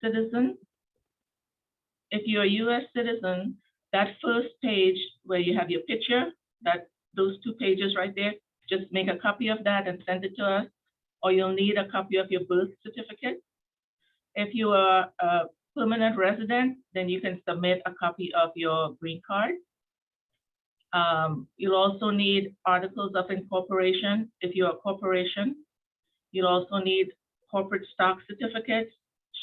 citizen, if you're a U.S. citizen, that first page where you have your picture, those 2 pages right there, just make a copy of that and send it to us, or you'll need a copy of your birth certificate. If you are a permanent resident, then you can submit a copy of your green card. You'll also need articles of incorporation if you're a corporation. You'll also need corporate stock certificates,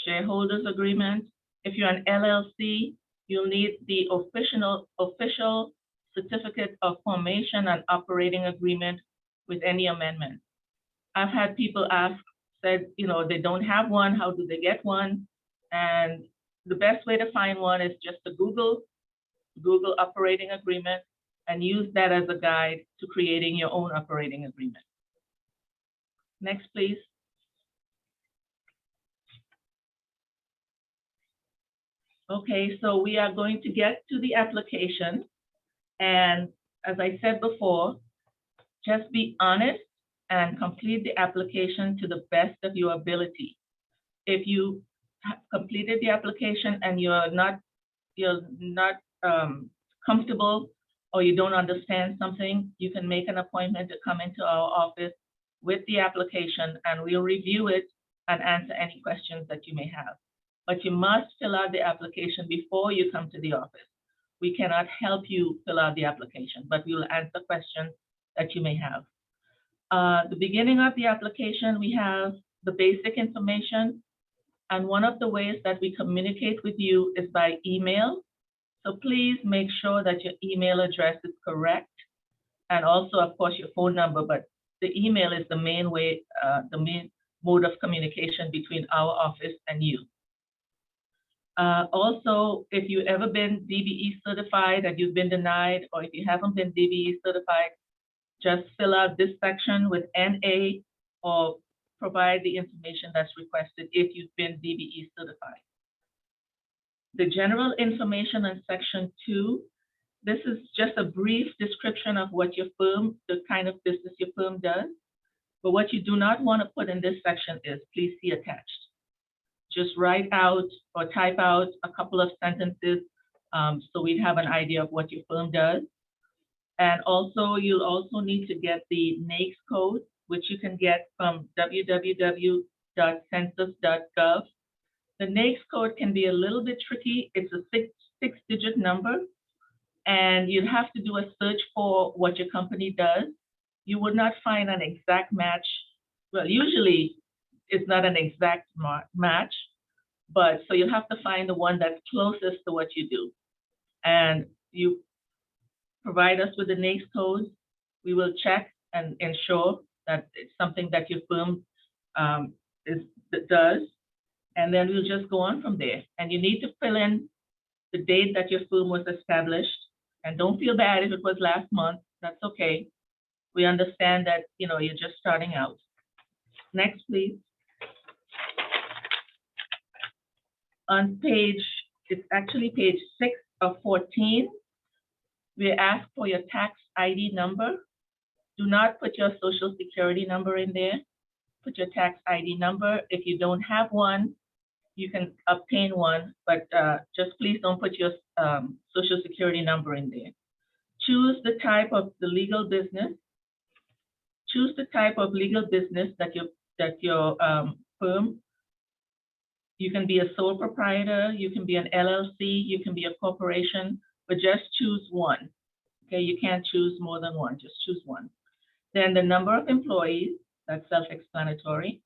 shareholders agreement. If you're an LLC, you'll need the official certificate of formation and operating agreement with any amendment. I've had people said, they don't have one, how do they get one? And the best way to find one is just to Google operating agreement and use that as a guide to creating your own operating agreement. Next, please. Okay, so we are going to get to the application. And as I said before, just be honest and complete the application to the best of your ability. If you have completed the application and you're not comfortable or you don't understand something, you can make an appointment to come into our office with the application and we'll review it and answer any questions that you may have. But you must fill out the application before you come to the office. We cannot help you fill out the application, but we will answer questions that you may have. The beginning of the application, we have the basic information. And one of the ways that we communicate with you is by email. So please make sure that your email address is correct. And also, of course, your phone number, but the email is the main way, the main mode of communication between our office and you. Also, if you've ever been DBE certified and you've been denied, or if you haven't been DBE certified, just fill out this section with NA or provide the information that's requested if you've been DBE certified. The general information in section 2, this is just a brief description of what your firm, the kind of business your firm does. But what you do not want to put in this section is, please see attached. Just write out or type out a couple of sentences so we'd have an idea of what your firm does. And also, you'll also need to get the NAICS code, which you can get from www.census.gov. The NAICS code can be a little bit tricky. It's a six-digit number, and you'd have to do a search for what your company does. You would not find an exact match. Well, usually it's not an exact match, but so you'll have to find the one that's closest to what you do. And you provide us with the NAICS code. We will check and ensure that it's something that your firm does. And then we'll just go on from there. And you need to fill in the date that your firm was established. And don't feel bad if it was last month. That's okay. We understand that, you're just starting out. Next, please. On it's actually page 6 of 14. We ask for your tax ID number. Do not put your social security number in there. Put your tax ID number. If you don't have one, you can obtain one, but just please don't put your social security number in there. Choose the type of the legal business. Choose the type of legal business that your firm. You can be a sole proprietor, you can be an LLC, you can be a corporation, but just choose one. Okay, you can't choose more than one, just choose one. Then the number of employees, that's self-explanatory.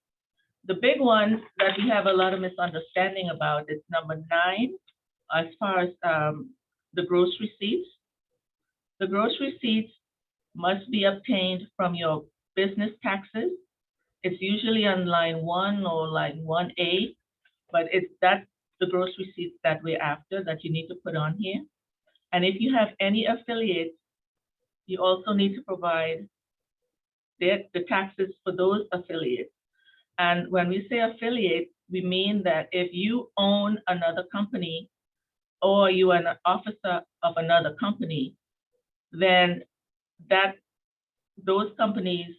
The big one that we have a lot of misunderstanding about is number 9, as far as the gross receipts. The gross receipts must be obtained from your business taxes. It's usually on line 1 or line 1A, but that's the gross receipts that we're after that you need to put on here. And if you have any affiliates, you also need to provide the taxes for those affiliates. And when we say affiliate, we mean that if you own another company or you are an officer of another company, then those companies,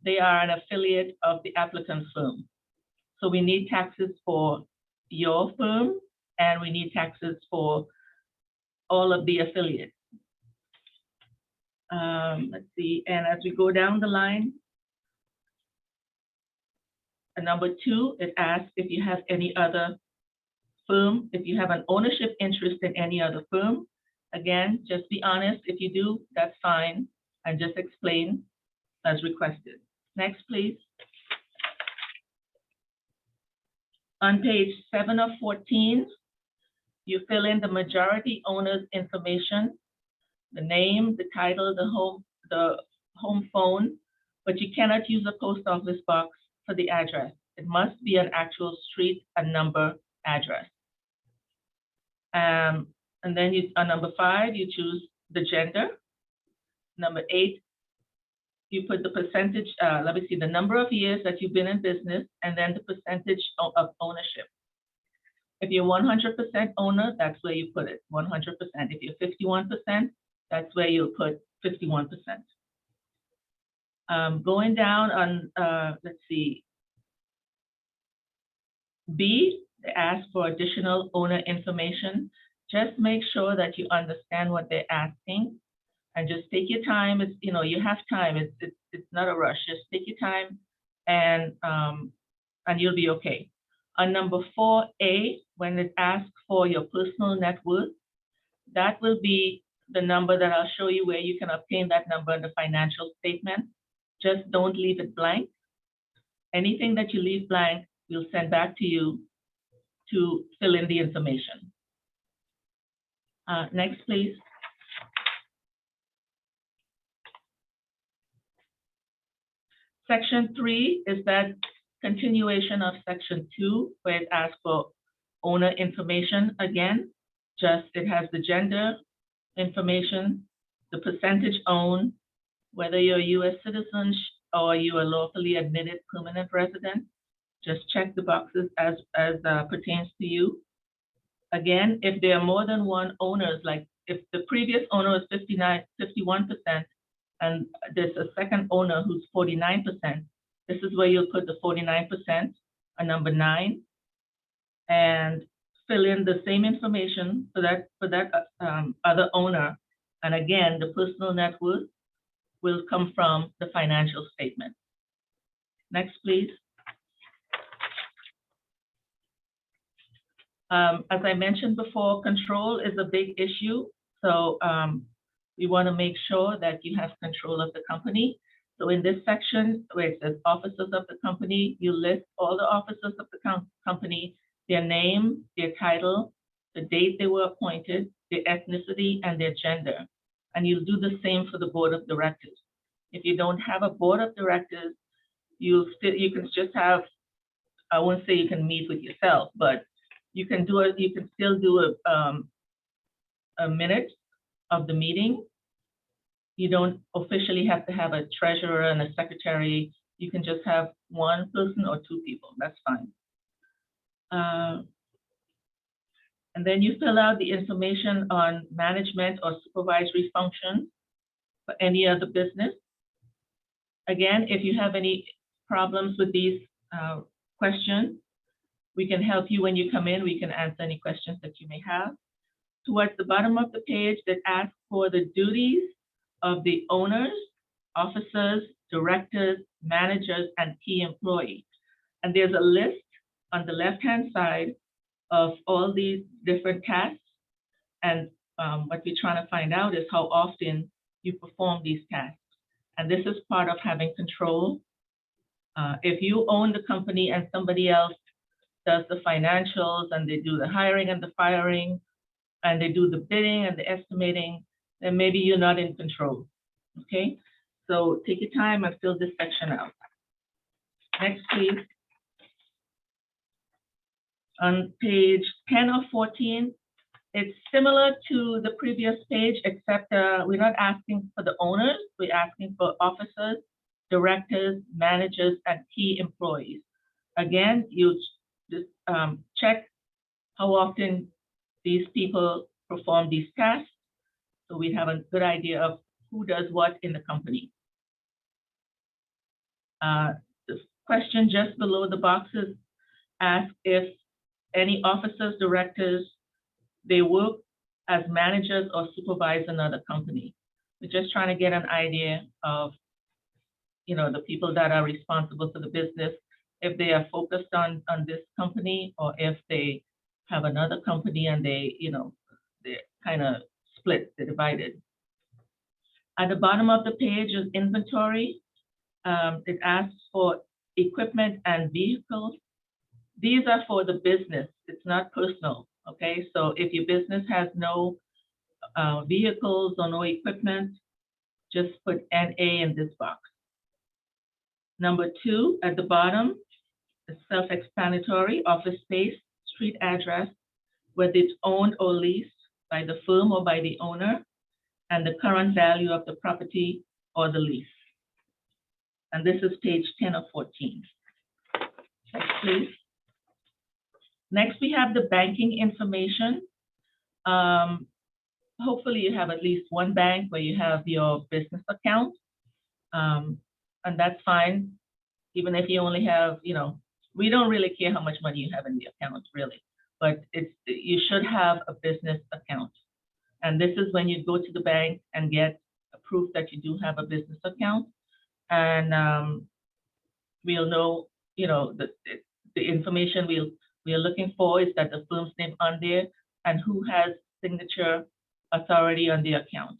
they are an affiliate of the applicant firm. So we need taxes for your firm, and we need taxes for all of the affiliates. Let's see, and as we go down the line, number 2, it asks if you have any other firm, if you have an ownership interest in any other firm. Again, just be honest. If you do, that's fine, and just explain as requested. Next, please. On page 7 of 14, you fill in the majority owner's information, the name, the title, the home phone, but you cannot use a post office box for the address. It must be an actual street and number address. And then on number 5, you choose the gender. Number 8, you put the percentage, the number of years that you've been in business, and then the percentage of ownership. If you're 100% owner, that's where you put it, 100%. If you're 51%, that's where you'll put 51%. Going down on, let's see, B, they ask for additional owner information. Just make sure that you understand what they're asking, and just take your time. It's, you have time. It's not a rush. Just take your time, and you'll be okay. On number 4A, when it asks for your personal net worth, that will be the number that I'll show you where you can obtain that number in the financial statement. Just don't leave it blank. Anything that you leave blank, we'll send back to you to fill in the information. Next, please. Section 3 is that continuation of Section 2, where it asks for owner information again. Just, it has the gender information, the percentage owned, whether you're a U.S. citizen or you are lawfully admitted permanent resident. Just check the boxes as pertains to you. Again, if there are more than one owners, like if the previous owner was 51%, and there's a second owner who's 49%, this is where you'll put the 49% on number 9, and fill in the same information for that other owner. And again, the personal net worth will come from the financial statement. Next, please. As I mentioned before, control is a big issue. So we want to make sure that you have control of the company. So in this section where it says officers of the company, you list all the officers of the company, their name, their title, the date they were appointed, their ethnicity, and their gender. And you'll do the same for the board of directors. If you don't have a board of directors, you can just have, I won't say you can meet with yourself, but you can still do a minute of the meeting. You don't officially have to have a treasurer and a secretary. You can just have one person or 2 people. That's fine. And then you fill out the information on management or supervisory functions for any other business. Again, if you have any problems with these questions, we can help you when you come in. We can answer any questions that you may have. Towards the bottom of the page, that asks for the duties of the owners, officers, directors, managers, and key employees. And there's a list on the left-hand side of all these different tasks. And what we're trying to find out is how often you perform these tasks. And this is part of having control. If you own the company and somebody else does the financials and they do the hiring and the firing and they do the bidding and the estimating, then maybe you're not in control, okay? So take your time and fill this section out. Next, please. On page 10 of 14, it's similar to the previous page, except we're not asking for the owners, we're asking for officers, directors, managers, and key employees. Again, you just check how often these people perform these tasks, so we have a good idea of who does what in the company. The question just below the boxes asks if any officers, directors, they work as managers or supervise another company. We're just trying to get an idea of, the people that are responsible for the business, if they are focused on this company, or if they have another company and they're kind of split, they're divided. At the bottom of the page is inventory. It asks for equipment and vehicles. These are for the business, it's not personal, okay? So if your business has no vehicles or no equipment, just put NA in this box. Number 2, at the bottom, is self-explanatory: office space, street address, whether it's owned or leased by the firm or by the owner, and the current value of the property or the lease. And this is page 10 of 14. Next, please. Next, we have the banking information. Hopefully you have at least one bank where you have your business account, and that's fine. Even if you only have, we don't really care how much money you have in the account, really, but you should have a business account. And this is when you go to the bank and get a proof that you do have a business account. And we'll know, the information we are looking for is that the firm's name on there and who has signature authority on the account.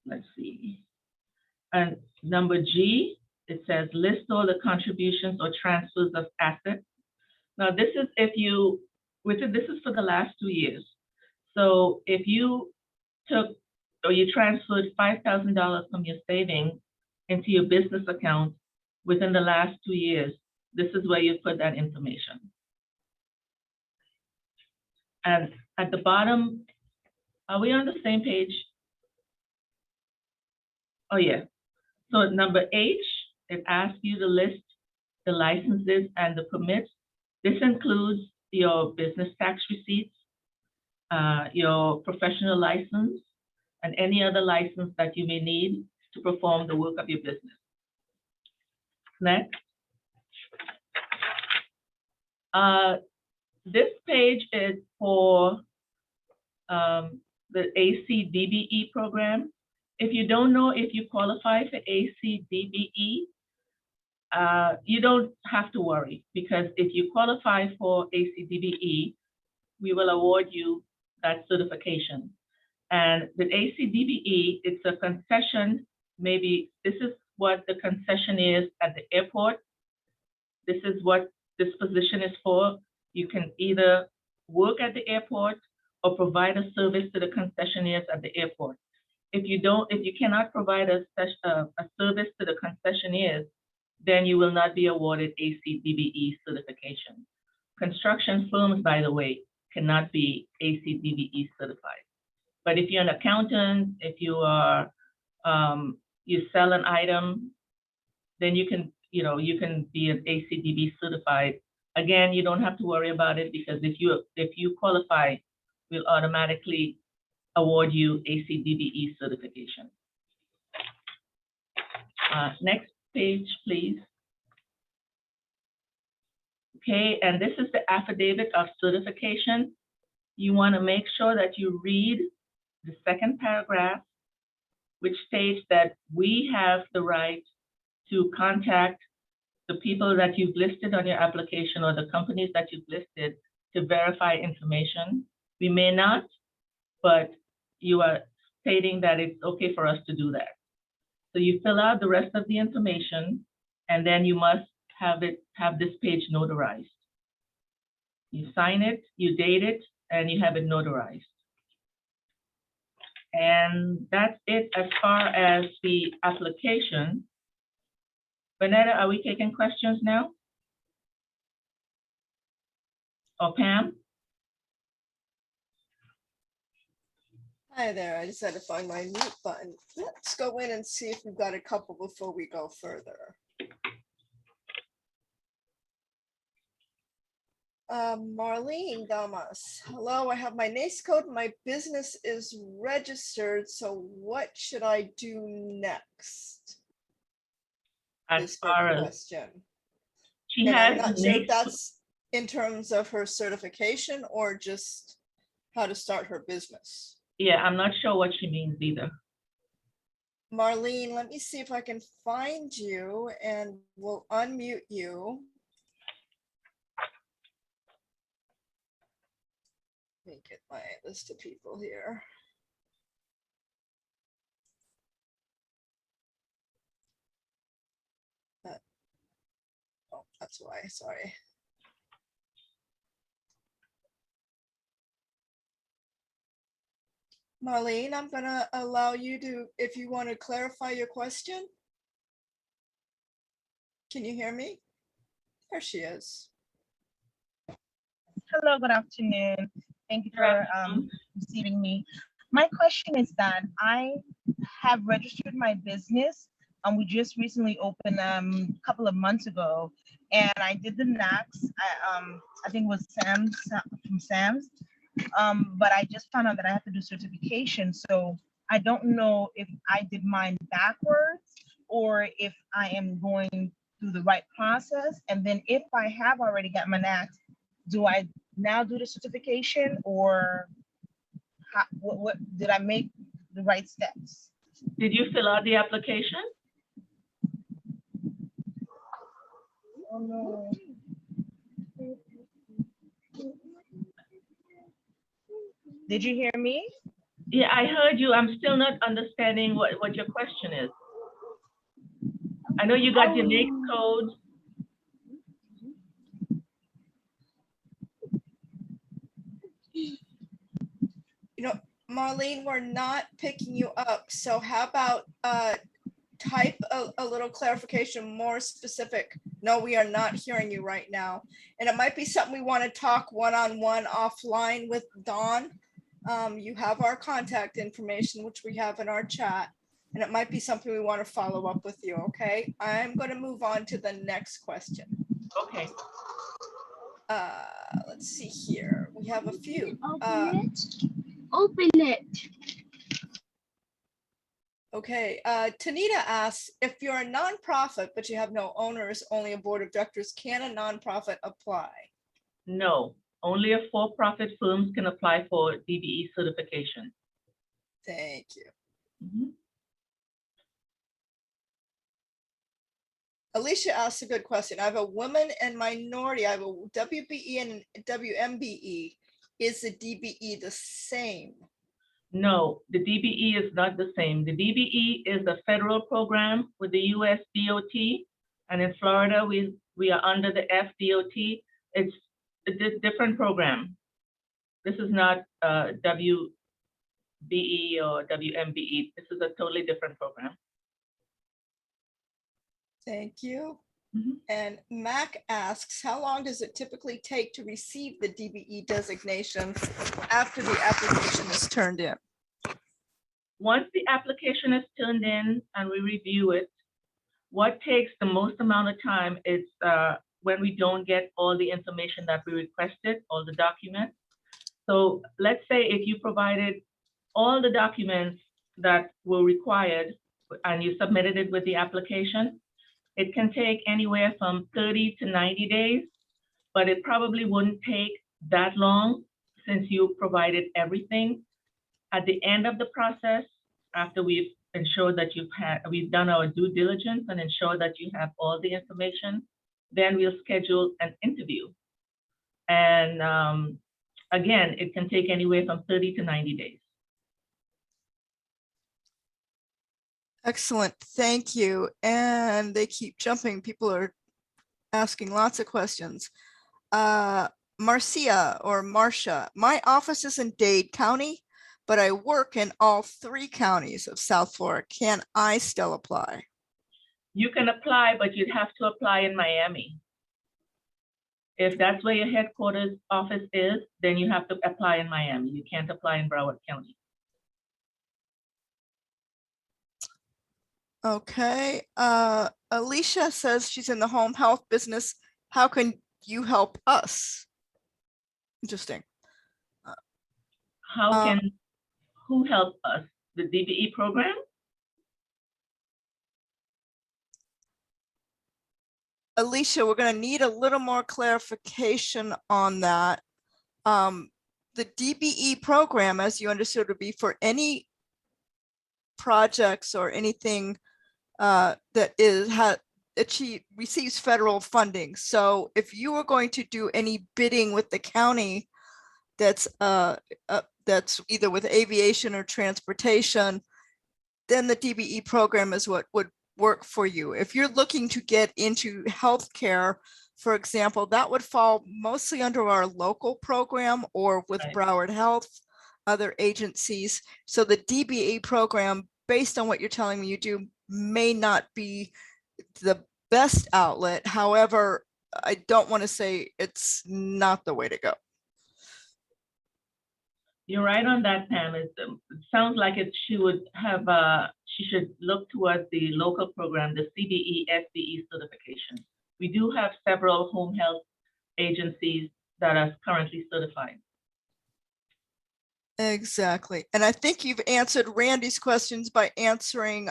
Let's see. And number G, it says list all the contributions or transfers of assets. Now this is this is for the last 2 years. So if you took or you transferred $5,000 from your savings into your business account within the last 2 years, this is where you put that information. And at the bottom, are we on the same page? Oh yeah. So at number H, it asks you to list the licenses and the permits. This includes your business tax receipts, your professional license, and any other license that you may need to perform the work of your business. Next. This page is for the Acdbe program. If you don't know if you qualify for Acdbe, you don't have to worry, because if you qualify for Acdbe, we will award you that certification. And with Acdbe, it's a concession. Maybe this is what the concession is at the airport. This is what this position is for. You can either work at the airport or provide a service to the concessionaires at the airport. If you cannot provide a service to the concessionaires, then you will not be awarded Acdbe certification. Construction firms, by the way, cannot be Acdbe certified. But if you're an accountant, if you are you sell an item, then you can be an Acdbe certified. Again, you don't have to worry about it, because if you qualify, we'll automatically award you Acdbe certification. Next page, please. Okay, and this is the Affidavit of Certification. You want to make sure that you read the second paragraph, which states that we have the right to contact the people that you've listed on your application or the companies that you've listed to verify information. We may not, but you are stating that it's okay for us to do that. So you fill out the rest of the information, and then you must have this page notarized. You sign it, you date it, and you have it notarized. And that's it as far as the application. Vanetta, are we taking questions now? Or Pam? Hi there, I just had to find my mute button. Let's go in and see if we've got a couple before we go further. Marlene Damas, hello, I have my NACE code, my business is registered, so what should I do next? As far as She And I'm has not sure if NAICS. that's in terms of her certification or just how to start her business. Yeah, I'm not sure what she means either. Marlene, let me see if I can find you and we'll unmute you. Let me get my list of people here. Oh, that's why, sorry. Marlene, I'm gonna allow you to, if you want to clarify your question. Can you hear me? There she is. Hello, good afternoon. Thank you for receiving me. My question is that I have registered my business. We just recently opened a couple of months ago, and I did the NACS. I think it was Sam's from Sam's, but I just found out that I have to do certification. So I don't know if I did mine backwards or if I am going through the right process. And then if I have already got my NACS, do I now do the certification, or what did I make the right steps? Did you fill out the application? Oh no. Did you hear me? Yeah, I heard you. I'm still not understanding what your question is. I know you got your NAICS code. You know, Marlene, we're not picking you up. So how about type a little clarification, more specific? No, we are not hearing you right now. And it might be something we want to talk one-on-one offline with Dawn. You have our contact information, which we have in our chat. And it might be something we want to follow up with you, okay? I'm going to move on to the next question. Okay. Let's see here. We have a few. Open it. Okay, Tanita asks, if you're a nonprofit, but you have no owners, only a board of directors, can a nonprofit apply? No, only a for-profit firms can apply for DBE certification. Thank you. Mhm. Alicia asks a good question. I have a woman and minority. I have a WBE and WMBE. Is the DBE the same? No, the DBE is not the same. The DBE is a federal program with the US DOT, and in Florida, we are under the FDOT. It's a different program. This is not WBE or WMBE. This is a totally different program. Thank you. Mhm. And Mac asks, how long does it typically take to receive the DBE designation after the application is turned in? Once the application is turned in and we review it, what takes the most amount of time is when we don't get all the information that we requested, all the documents. So let's say if you provided all the documents that were required and you submitted it with the application, it can take anywhere from 30 to 90 days, but it probably wouldn't take that long since you provided everything. At the end of the process, after we've ensured that we've done our due diligence and ensure that you have all the information, then we'll schedule an interview. And again, it can take anywhere from 30 to 90 days. Excellent, thank you. And they keep jumping. People are asking lots of questions. Marcia or Marcia, my office is in Dade County, but I work in all 3 counties of South Florida. Can I still apply? You can apply, but you'd have to apply in Miami. If that's where your headquarters office is, then you have to apply in Miami. You can't apply in Broward County. Okay, Alicia says she's in the home health business. How can you help us? Interesting. How can, who help us? The DBE program? Alicia, we're going to need a little more clarification on that. The DBE program, as you understood, would be for any projects or anything that receives federal funding. So if you are going to do any bidding with the county that's either with aviation or transportation, then the DBE program is what would work for you. If you're looking to get into healthcare, for example, that would fall mostly under our local program or with Right. Broward Health, other agencies. So the DBE program, based on what you're telling me you do, may not be the best outlet. However, I don't want to say it's not the way to go. You're right on that, Pam. It sounds like she should look towards the local program, the CBE, SBE certification. We do have several home health agencies that are currently certified. Exactly. And I think you've answered Randy's questions by answering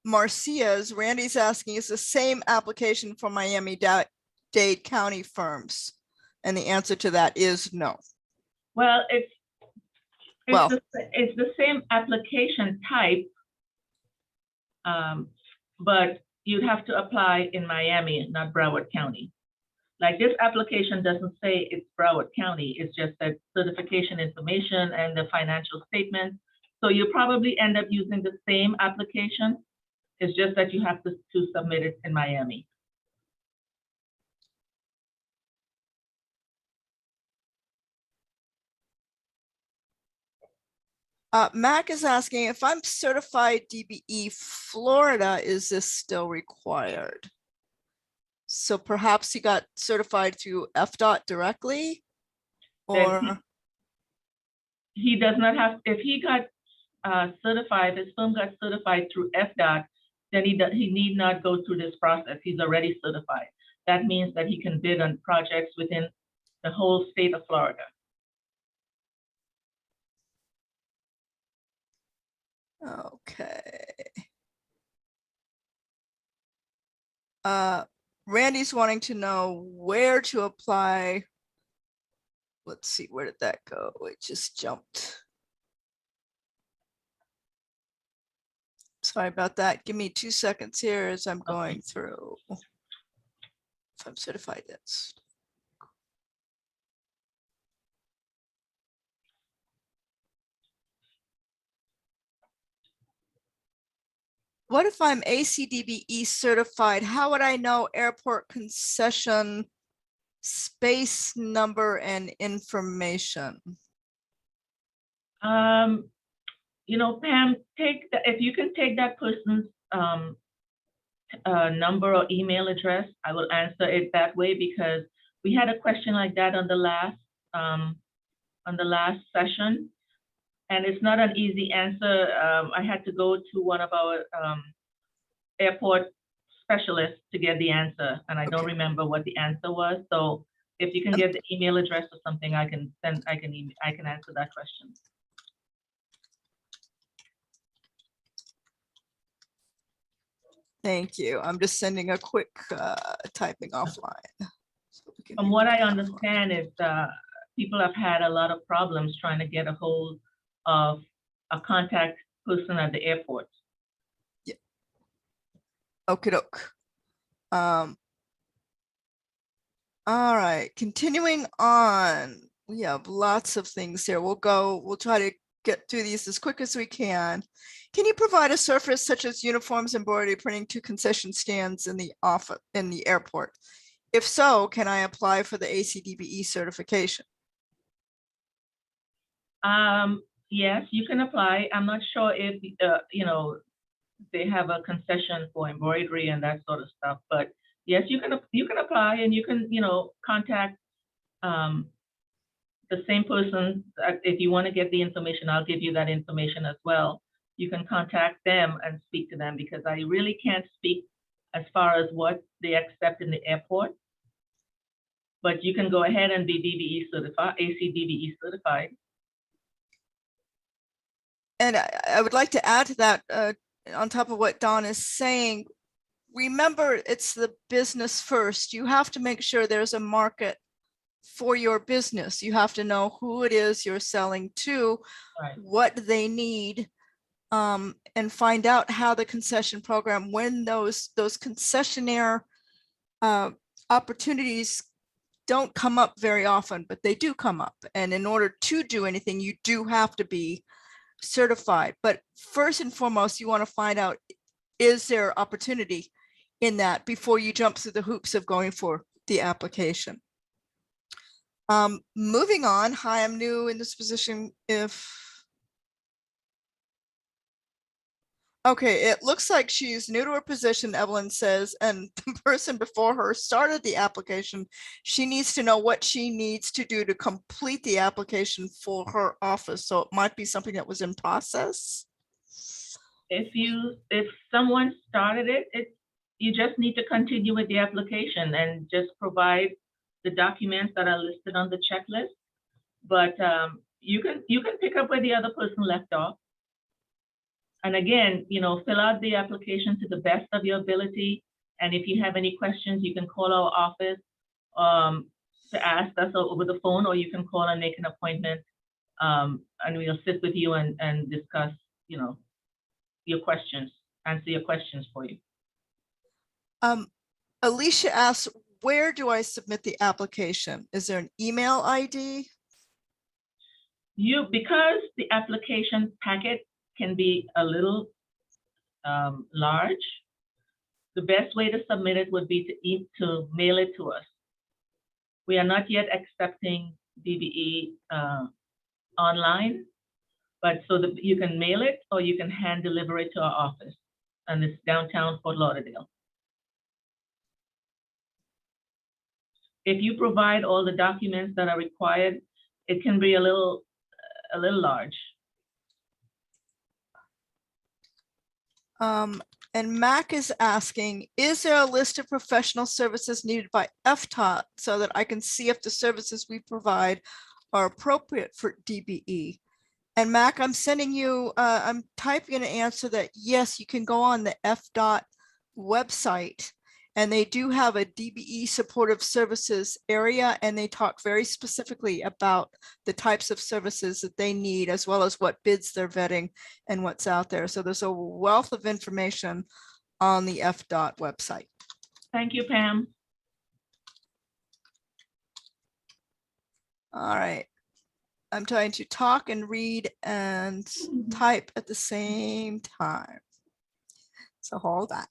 Marcia's. Randy's asking, is the same application for Miami-Dade County firms? And the answer to that is no. Well, it's Well, the same application type, but you'd have to apply in Miami, not Broward County. Like this application doesn't say it's Broward County, it's just that certification information and the financial statement. So you probably end up using the same application. It's just that you have to submit it in Miami. Mac is asking, if I'm certified DBE Florida, is this still required? So perhaps he got certified through FDOT directly, or He does not have, if he got certified, his firm got certified through FDOT, then he need not go through this process. He's already certified. That means that he can bid on projects within the whole state of Florida. okay. Randy's wanting to know where to apply. Let's see, where did that go? It just jumped. Sorry about that. Give me 2 seconds here as I'm going through. If I'm certified, that's. What if I'm ACDBE certified? How would I know airport concession space number and information? You know, Pam, if you can take that person's number or email address, I will answer it that way, because we had a question like that on the last session, and it's not an easy answer. I had to go to one of our airport specialists to get the answer, and I don't remember what the answer was. So if you can get the email address or something, I can answer that question. Thank you. I'm just sending a quick typing offline. From what I understand is people have had a lot of problems trying to get a hold of a contact person at the airport. Yeah. Okie doke. All right, continuing on. We have lots of things here. We'll try to get through these as quick as we can. Can you provide a service such as uniforms, embroidery, printing to concession stands in the airport? If so, can I apply for the ACDBE certification? Yes, you can apply. I'm not sure if you know, they have a concession for embroidery and that sort of stuff, but yes, you can apply, and you can, you know, contact the same person. If you want to get the information, I'll give you that information as well. You can contact them and speak to them, because I really can't speak as far as what they accept in the airport. But you can go ahead and be DBE certified, ACDBE certified. And I would like to add to that, on top of what Dawn is saying, remember, it's the business first. You have to make sure there's a market for your business. You have to know who it is you're selling to, Right. what they need, and find out how the concession program, when those concessionaire opportunities don't come up very often, but they do come up. And in order to do anything, you do have to be certified. But first and foremost, you want to find out, is there opportunity in that before you jump through the hoops of going for the application. Moving on. Hi, I'm new in this position. Okay, it looks like she's new to her position, Evelyn says, and the person before her started the application. She needs to know what she needs to do to complete the application for her office. So it might be something that was in process. If someone started it, you just need to continue with the application and just provide the documents that are listed on the checklist. But you can pick up where the other person left off. And again, fill out the application to the best of your ability. And if you have any questions, you can call our office to ask us over the phone, or you can call and make an appointment, and we'll sit with you and discuss, your questions, answer your questions for you. Alicia asks, where do I submit the application? Is there an email ID? Because the application packet can be a little large, the best way to submit it would be to mail it to us. We are not yet accepting DBE online, but so that you can mail it or you can hand deliver it to our office, and it's downtown Fort Lauderdale. If you provide all the documents that are required, it can be a little large. And Mac is asking, is there a list of professional services needed by FTOT so that I can see if the services we provide are appropriate for DBE? And Mac, I'm sending you, I'm typing an answer that yes, you can go on the FDOT website, and they do have a DBE supportive services area, and they talk very specifically about the types of services that they need, as well as what bids they're vetting and what's out there. So there's a wealth of information on the FDOT website. Thank you, Pam. All right. I'm trying to talk and read and type at the same time. So hold on.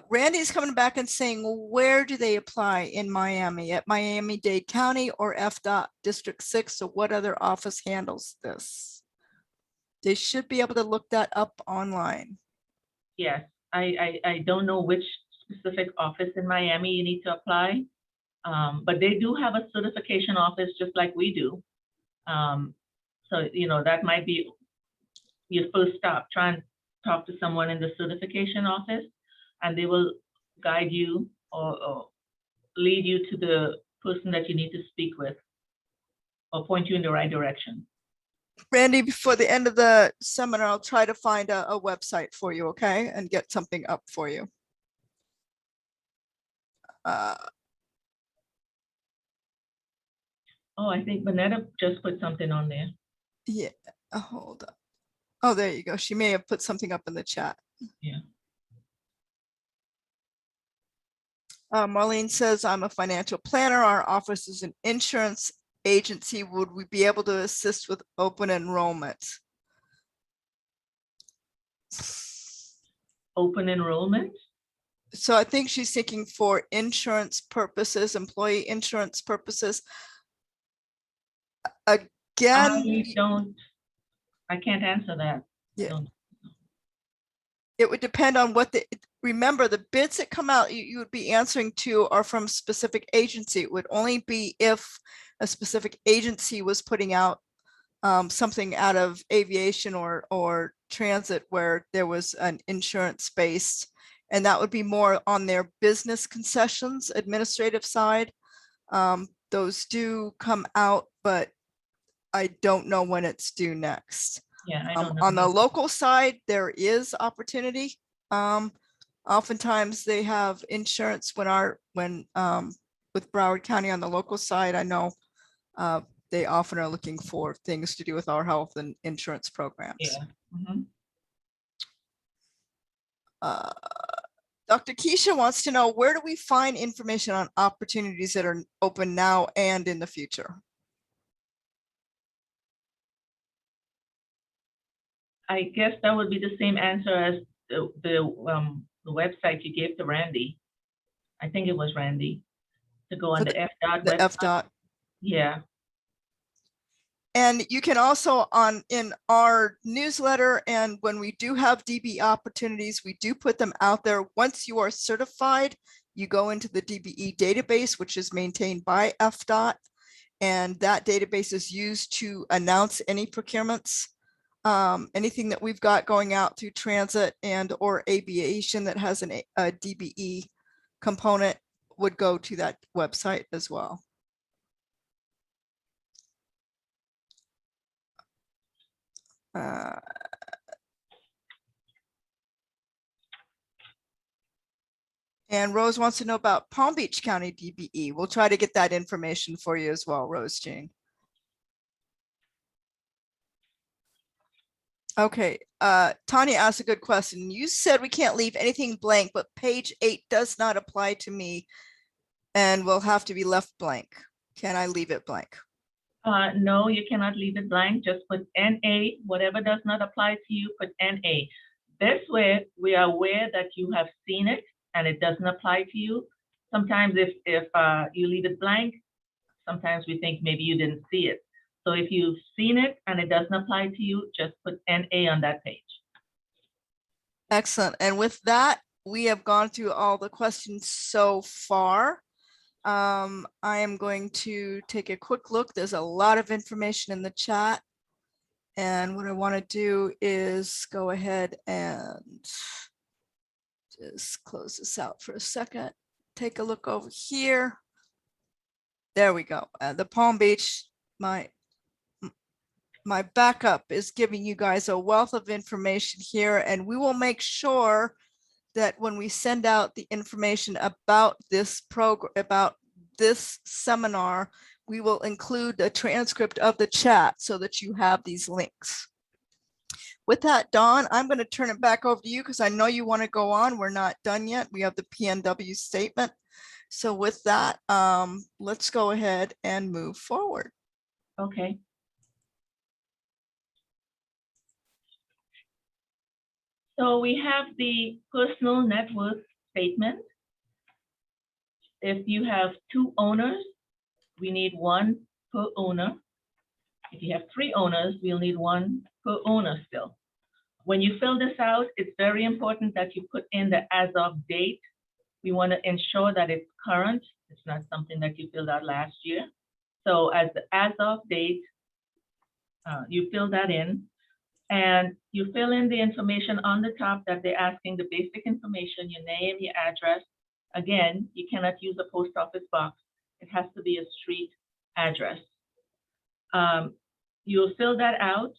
Randy's coming back and saying, where do they apply in Miami? At Miami-Dade County or FDOT District 6? So what other office handles this? They should be able to look that up online. Yes, I don't know which specific office in Miami you need to apply, but they do have a certification office just like we do. So, that might be your first stop. Try and talk to someone in the certification office, and they will guide you or lead you to the person that you need to speak with or point you in the right direction. Randy, before the end of the seminar, I'll try to find a website for you, okay? And get something up for you. Oh, I think Vanetta just put something on there. Yeah, hold on. Oh, there you go. She may have put something up in the chat. Yeah. Marlene says, I'm a financial planner. Our office is an insurance agency. Would we be able to assist with open enrollment? Open enrollment? So I think she's thinking for insurance purposes, employee insurance purposes. Again, I can't answer that. Yeah. It would depend on what remember the bids that come out you would be answering to are from specific agency. It would only be if a specific agency was putting out something out of aviation or transit where there was an insurance based, and that would be more on their business concessions administrative side. Those do come out, but I don't know when it's due next. Yeah, I don't know. On the local side, there is opportunity. Oftentimes they have insurance when with Broward County on the local side, I know they often are looking for things to do with our health and insurance programs. Yeah. Mhm. Dr. Keisha wants to know, where do we find information on opportunities that are open now and in the future? I guess that would be the same answer as the website you gave to Randy. I think it was Randy, to go on For the FDOT The website. FDOT. Yeah, And you can also in our newsletter, and when we do have DB opportunities, we do put them out there. Once you are certified, you go into the DBE database, which is maintained by FDOT. And that database is used to announce any procurements. Anything that we've got going out through transit and or aviation that has a DBE component would go to that website as well. And Rose wants to know about Palm Beach County DBE. We'll try to get that information for you as well, Rose Jean. Okay, Tanya asked a good question. You said we can't leave anything blank, but page 8 does not apply to me and will have to be left blank. Can I leave it blank? no, you cannot leave it blank. Just put NA. Whatever does not apply to you, put NA. This way, we are aware that you have seen it and it doesn't apply to you. Sometimes if you leave it blank, sometimes we think maybe you didn't see it. So if you've seen it and it doesn't apply to you, just put NA on that page. Excellent. And with that, we have gone through all the questions so far. I am going to take a quick look. There's a lot of information in the chat. And what I want to do is go ahead and just close this out for a second. Take a look over here. There we go. The Palm Beach, my backup is giving you guys a wealth of information here, and we will make sure that when we send out the information about this program, about this seminar, we will include a transcript of the chat so that you have these links. With that, Dawn, I'm going to turn it back over to you because I know you want to go on. We're not done yet. We have the Pnw statement. So with that, let's go ahead and move forward. Okay. So we have the personal net worth statement. If you have 2 owners, we need 1 per owner. If you have 3 owners, we'll need 1 per owner still. When you fill this out, it's very important that you put in the as of date. We want to ensure that it's current. It's not something that you filled out last year. So as of date, you fill that in. And you fill in the information on the top that they're asking, the basic information, your name, your address. Again, you cannot use a post office box. It has to be a street address. You'll fill that out,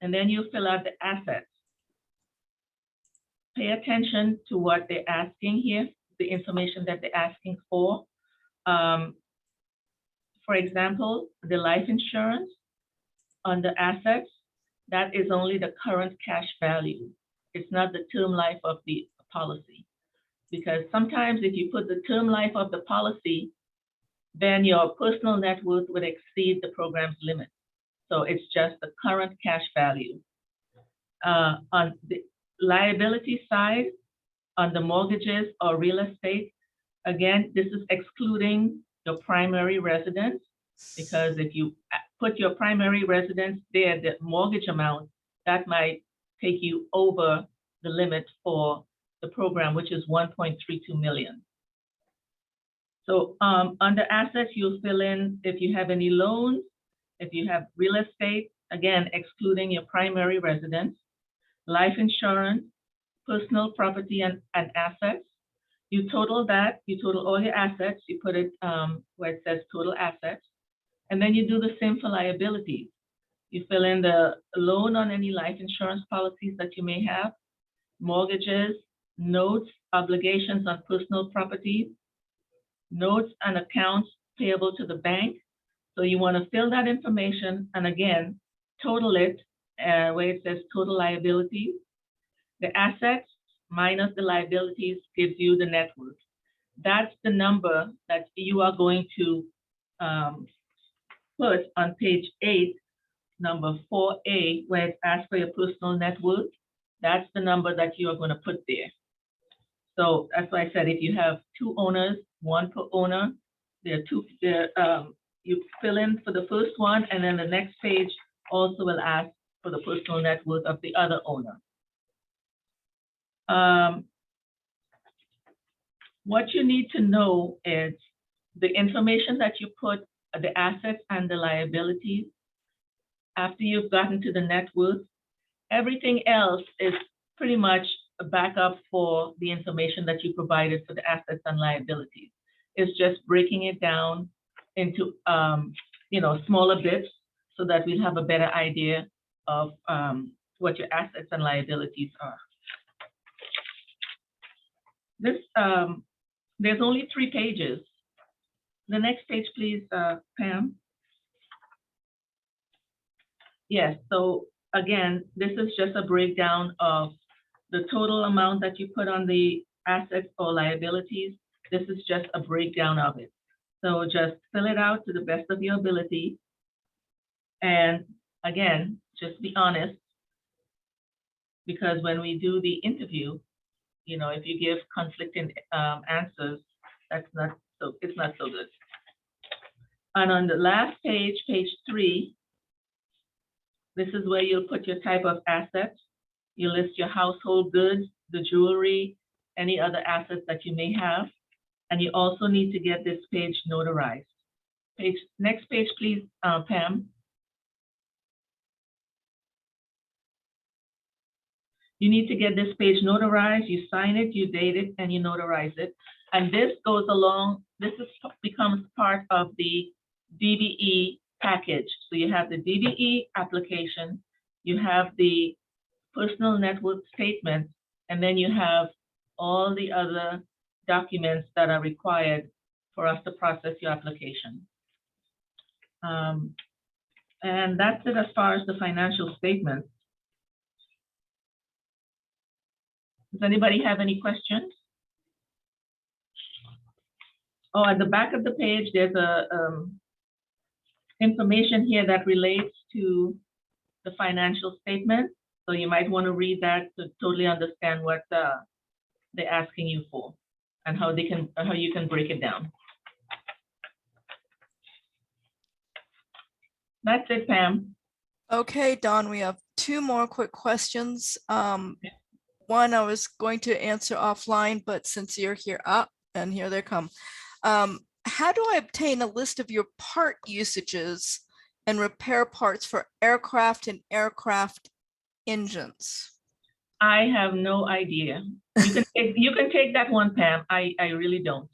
and then you fill out the assets. Pay attention to what they're asking here, the information that they're asking for. For example, the life insurance on the assets, that is only the current cash value. It's not the term life of the policy. Because sometimes if you put the term life of the policy, then your personal net worth would exceed the program's limit. So it's just the current cash value. On the liability side, on the mortgages or real estate, again, this is excluding your primary residence, because if you put your primary residence there, the mortgage amount, that might take you over the limit for the program, which is 1.32 million. So under assets, you'll fill in if you have any loans, if you have real estate, again, excluding your primary residence, life insurance, personal property and assets. You total that, you total all your assets, you put it where it says total assets, and then you do the same for liabilities. You fill in the loan on any life insurance policies that you may have, mortgages, notes, obligations on personal property, notes and accounts payable to the bank. So you want to fill that information and again, total it where it says total liabilities. The assets minus the liabilities gives you the net worth. That's the number that you are going to put on page 8, number 4A, where it asks for your personal net worth. That's the number that you are going to put there. So that's why I said if you have 2 owners, 1 per owner, you fill in for the first one, and then the next page also will ask for the personal net worth of the other owner. What you need to know is the information that you put, the assets and the liabilities. After you've gotten to the net worth, everything else is pretty much a backup for the information that you provided for the assets and liabilities. It's just breaking it down into smaller bits so that we'll have a better idea of what your assets and liabilities are. This there's only 3 pages. The next page, please, Pam. Yes, so again, this is just a breakdown of the total amount that you put on the assets or liabilities. This is just a breakdown of it. So just fill it out to the best of your ability. And again, just be honest, because when we do the interview, if you give conflicting answers, it's not so good. And on the last page, page 3, this is where you'll put your type of assets. You list your household goods, the jewelry, any other assets that you may have. And you also need to get this page notarized. Next page, please, Pam. You need to get this page notarized. You sign it, you date it, and you notarize it. And this goes along, becomes part of the DBE package. So you have the DBE application, you have the personal net worth statement, and then you have all the other documents that are required for us to process your application. And that's it as far as the financial statement. Does anybody have any questions? Oh, at the back of the page, there's information here that relates to the financial statement. So you might want to read that to totally understand what they're asking you for and how you can break it down. That's it, Pam. Okay, Dawn, we have 2 more quick questions. One I was going to answer offline, but since you're here, and here they come. How do I obtain a list of your part usages and repair parts for aircraft and aircraft engines? I have no idea. You can take that one, Pam. I really don't.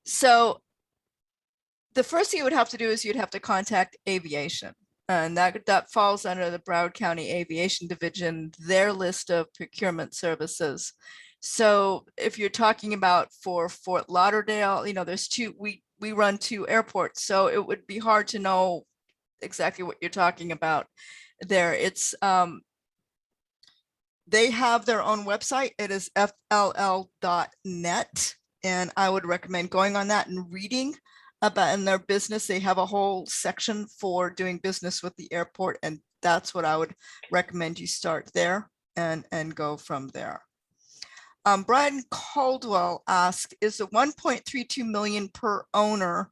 So the first thing you would have to do is you'd have to contact aviation. And that falls under the Broward County Aviation Division, their list of procurement services. So if you're talking about for Fort Lauderdale, there's 2, we run 2 airports. So it would be hard to know exactly what you're talking about there. It's, they have their own website. It is fll.net. And I would recommend going on that and reading about in their business. They have a whole section for doing business with the airport, and that's what I would recommend you start there and go from there. Brian Caldwell asked, is the 1.32 million per owner,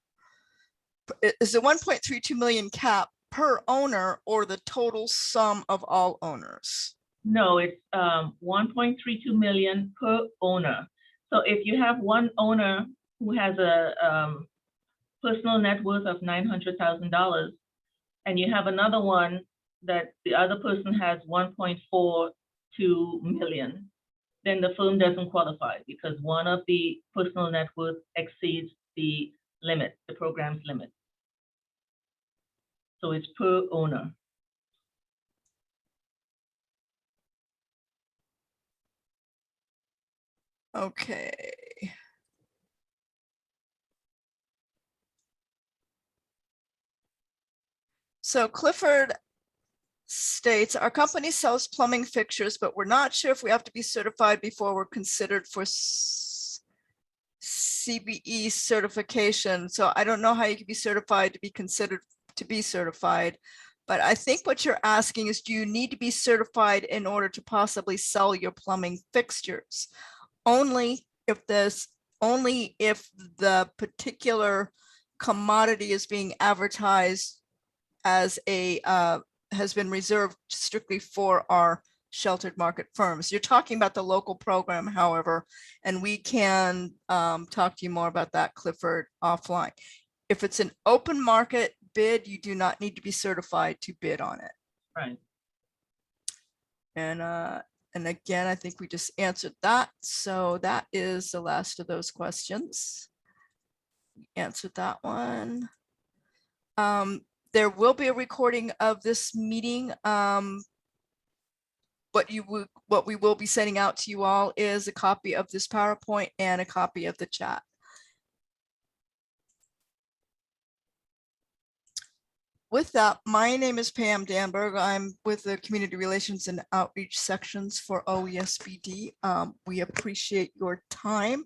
is the 1.32 million cap per owner or the total sum of all owners? No, it's 1.32 million per owner. So if you have one owner who has a personal net worth of $900,000, and you have another one that the other person has 1.42 million, then the firm doesn't qualify because one of the personal net worth exceeds the limit, the program's limit. So it's per owner. Okay. So Clifford states, our company sells plumbing fixtures, but we're not sure if we have to be certified before we're considered for CBE certification. So I don't know how you can be certified to be considered to be certified. But I think what you're asking is, do you need to be certified in order to possibly sell your plumbing fixtures? Only if the particular commodity is being advertised as a has been reserved strictly for our sheltered market firms. You're talking about the local program, however, and we can talk to you more about that, Clifford, offline. If it's an open market bid, you do not need to be certified to bid on it. Right. And again, I think we just answered that. So that is the last of those questions. We answered that one. There will be a recording of this meeting. What we will be sending out to you all is a copy of this PowerPoint and a copy of the chat. With that, my name is Pam Danberg. I'm with the Community Relations and Outreach sections for OESBD. We appreciate your time.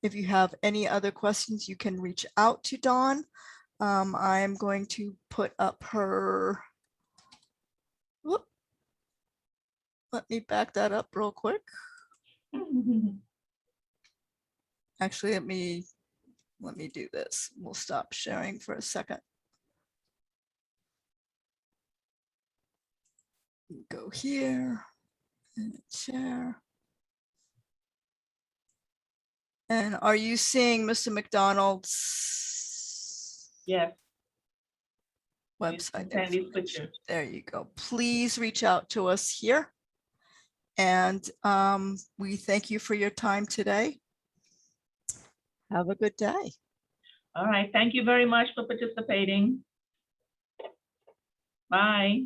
If you have any other questions, you can reach out to Dawn. I'm going to put up her. Whoop. Let me back that up real quick. Actually, let me do this. We'll stop sharing for a second. Go here and share. And are you seeing Mr. McDonald's? Yes. Website Sandy's information? picture. There you go. Please reach out to us here. And we thank you for your time today. Have a good day. All right. Thank you very much for participating. Bye.